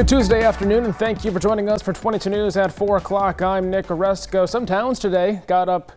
Good Tuesday afternoon, and thank you for joining us for 22 News at 4 o'clock. I'm Nick Oresco. Some towns today got up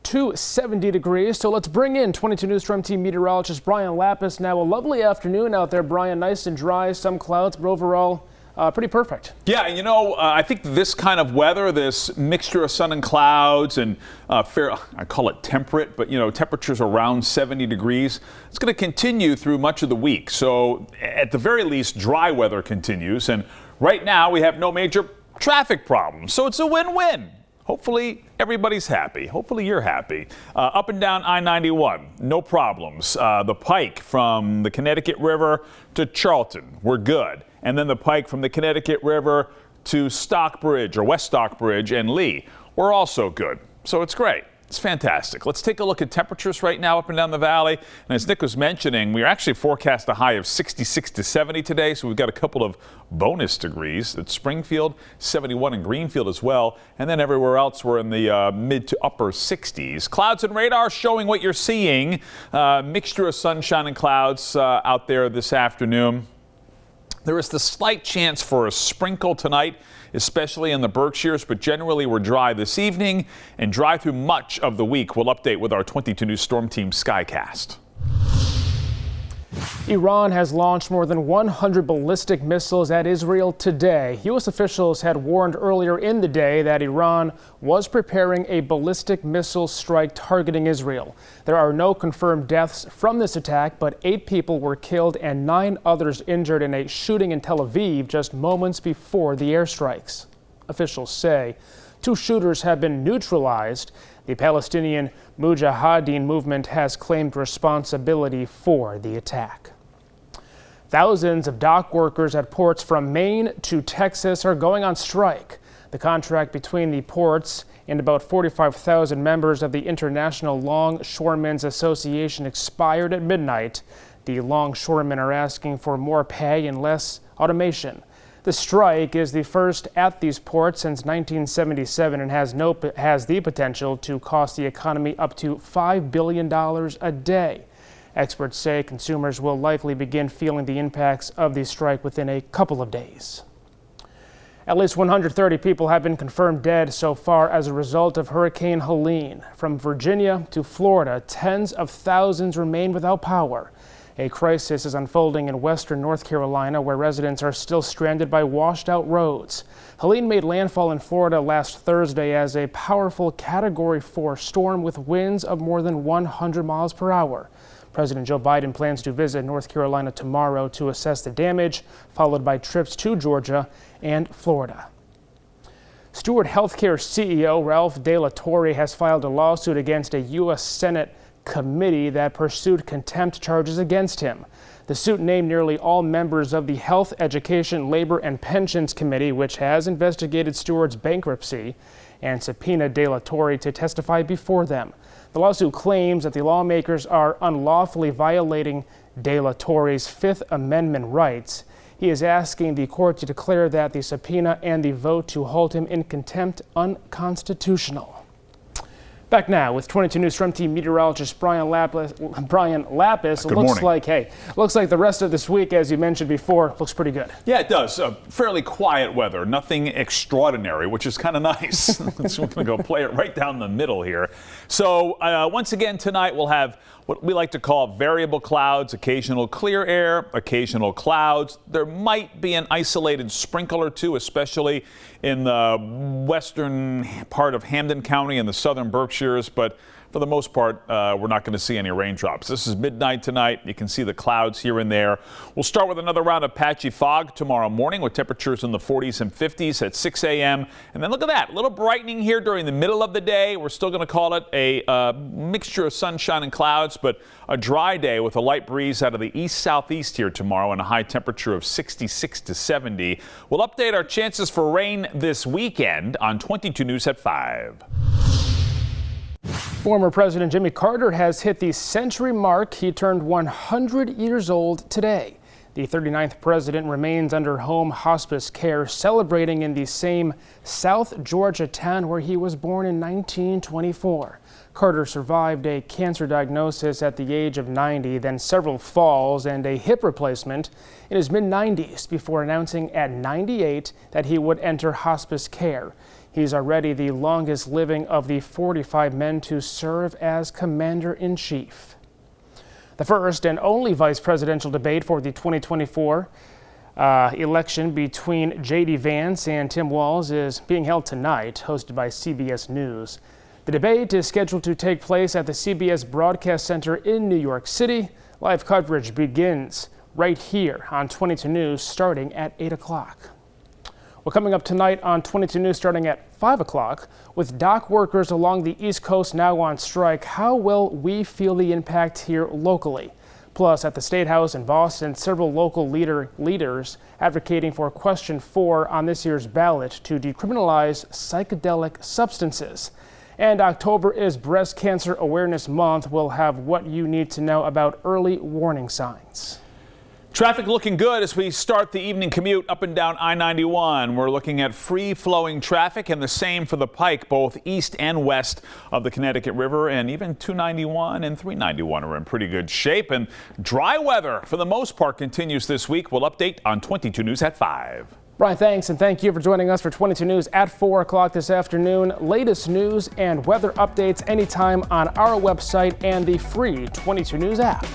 to 70 degrees, so let's bring in 22 News Storm Team meteorologist Brian Lapis. Now, a lovely afternoon out there, Brian. Nice and dry, some clouds, but overall pretty perfect. Yeah, I think this kind of weather, this mixture of sun and clouds and fair, I call it temperate, but temperatures around 70 degrees, it's going to continue through much of the week. So at the very least, dry weather continues. And right now we have no major traffic problems. So it's a win-win. Hopefully everybody's happy. Hopefully you're happy. Up and down I-91, no problems. The Pike from the Connecticut River to Charlton, we're good. And then the Pike from the Connecticut River to Stockbridge or West Stockbridge and Lee, we're also good. So it's great. It's fantastic. Let's take a look at temperatures right now up and down the valley. And as Nick was mentioning, we actually forecast a high of 66 to 70 today. So we've got a couple of bonus degrees at Springfield, 71 in Greenfield as well. And then everywhere else we're in the mid to upper 60s. Clouds and radar showing what you're seeing. Mixture of sunshine and clouds out there this afternoon. There is the slight chance for a sprinkle tonight, especially in the Berkshires, but generally we're dry this evening and dry through much of the week. We'll update with our 22 News Storm Team Skycast. Iran has launched more than 100 ballistic missiles at Israel today. U.S. officials had warned earlier in the day that Iran was preparing a ballistic missile strike targeting Israel. There are no confirmed deaths from this attack, but 8 people were killed and 9 others injured in a shooting in Tel Aviv just moments before the airstrikes. Officials say 2 shooters have been neutralized. The Palestinian Mujahideen movement has claimed responsibility for the attack. Thousands of dock workers at ports from Maine to Texas are going on strike. The contract between the ports and about 45,000 members of the International Longshoremen's Association expired at midnight. The longshoremen are asking for more pay and less automation. The strike is the first at these ports since 1977 and has the potential to cost the economy up to $5 billion a day. Experts say consumers will likely begin feeling the impacts of the strike within a couple of days. At least 130 people have been confirmed dead so far as a result of Hurricane Helene. From Virginia to Florida, tens of thousands remain without power. A crisis is unfolding in western North Carolina, where residents are still stranded by washed-out roads. Helene made landfall in Florida last Thursday as a powerful Category 4 storm with winds of more than 100 miles per hour. President Joe Biden plans to visit North Carolina tomorrow to assess the damage, followed by trips to Georgia and Florida. Steward Healthcare CEO Ralph De La Torre has filed a lawsuit against a U.S. Senate committee that pursued contempt charges against him. The suit named nearly all members of the Health, Education, Labor, and Pensions Committee, which has investigated Steward's bankruptcy, and subpoenaed De La Torre to testify before them. The lawsuit claims that the lawmakers are unlawfully violating De La Torre's Fifth Amendment rights. He is asking the court to declare that the subpoena and the vote to hold him in contempt unconstitutional. Back now with 22 News Storm Team meteorologist Brian Lapis. Good morning. Looks like the rest of this week, as you mentioned before, looks pretty good. Yeah, it does. Fairly quiet weather, nothing extraordinary, which is kind of nice. So we're going to go play it right down the middle here. So once again tonight we'll have what we like to call variable clouds, occasional clear air, occasional clouds. There might be an isolated sprinkle or two, especially in the western part of Hampden County and the southern Berkshires, but for the most part, we're not going to see any raindrops. This is midnight tonight. You can see the clouds here and there. We'll start with another round of patchy fog tomorrow morning with temperatures in the 40s and 50s at 6 a.m. And then look at that, a little brightening here during the middle of the day. We're still going to call it a mixture of sunshine and clouds, but a dry day with a light breeze out of the east-southeast here tomorrow and a high temperature of 66 to 70. We'll update our chances for rain this weekend on 22 News at 5. Former President Jimmy Carter has hit the century mark. He turned 100 years old today. The 39th president remains under home hospice care, celebrating in the same South Georgia town where he was born in 1924. Carter survived a cancer diagnosis at the age of 90, then several falls and a hip replacement in his mid-90s before announcing at 98 that he would enter hospice care. He's already the longest living of the 45 men to serve as commander-in-chief. The first and only vice presidential debate for the 2024 election between J.D. Vance and Tim Walz is being held tonight, hosted by CBS News. The debate is scheduled to take place at the CBS Broadcast Center in New York City. Live coverage begins right here on 22 News starting at 8 o'clock. Well, coming up tonight on 22 News starting at 5 o'clock, with dock workers along the East Coast now on strike, how will we feel the impact here locally? Plus, at the State House in Boston, several local leaders advocating for question 4 on this year's ballot to decriminalize psychedelic substances. And October is Breast Cancer Awareness Month. We'll have what you need to know about early warning signs. Traffic looking good as we start the evening commute up and down I-91. We're looking at free-flowing traffic and the same for the Pike, both east and west of the Connecticut River, and even 291 and 391 are in pretty good shape. And dry weather for the most part continues this week. We'll update on 22 News at 5. Brian, thanks, and thank you for joining us for 22 News at 4 o'clock this afternoon. Latest news and weather updates anytime on our website and the free 22 News app.